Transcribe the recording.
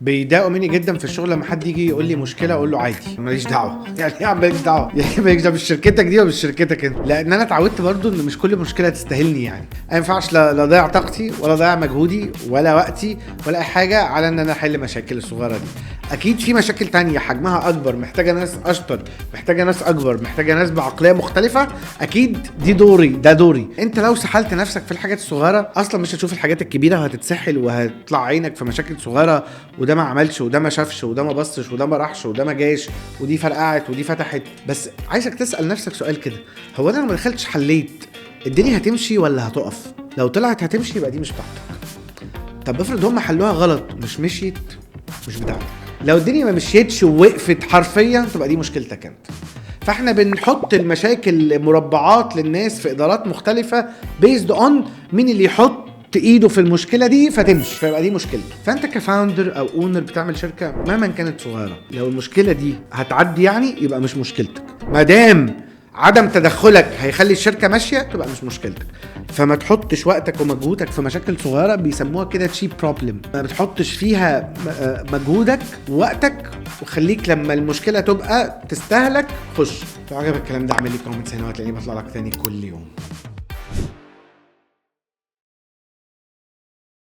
بيضايقوا مني جدا في الشغل لما حد يجي يقول لي مشكله اقول له عادي ماليش دعوه. يعني ايه ماليش دعوه؟ يعني ماليش دعوه بشركتك دي ولا بشركتك انت، لان انا اتعودت برضو ان مش كل مشكله تستاهلني. يعني ما ينفعش لا اضيع طاقتي ولا اضيع مجهودي ولا وقتي ولا اي حاجه على ان انا احل مشاكل الصغيره دي. اكيد في مشاكل تانية حجمها اكبر، محتاجه ناس اشطر، محتاجه ناس اكبر، محتاجه ناس بعقليه مختلفه. اكيد دي دوري، ده دوري. انت لو سحلت نفسك في الحاجات الصغيره اصلا مش هتشوف الحاجات الكبيره، وهتتسحل وهتطلع عينك في مشاكل صغيره، وده ما عملش وده ما شافش وده ما بصش وده ما راحش وده ما جاش ودي فرقعت ودي فتحت. بس عايزك تسال نفسك سؤال كده، هو انا لو ما دخلتش حليت الدنيا هتمشي ولا هتقف؟ لو طلعت هتمشي يبقى دي مش بتاعتك. طب افرض هم حلوها غلط مش مشيت، مش بتاعتك. لو الدنيا ما مشيتش ووقفت حرفيا تبقى دي مشكلتك انت. فاحنا بنحط المشاكل مربعات للناس في ادارات مختلفه بيزد اون مين اللي يحط ايده في المشكله دي فتمشي، فيبقى دي مشكلته. فانت كفاوندر او اونر بتعمل شركه مهما كانت صغيره، لو المشكله دي هتعدي يعني يبقى مش مشكلتك. ما دام عدم تدخلك هيخلي الشركه ماشيه تبقى مش مشكلتك. فما تحطش وقتك ومجهودك في مشاكل صغيره، بيسموها كده تشيب بروبلم. ما بتحطش فيها مجهودك ووقتك، وخليك لما المشكله تبقى تستهلك خش. لو عجبك الكلام ده اعمل لي كومنت هنا وهتلاقيني بطلع لك تاني كل يوم.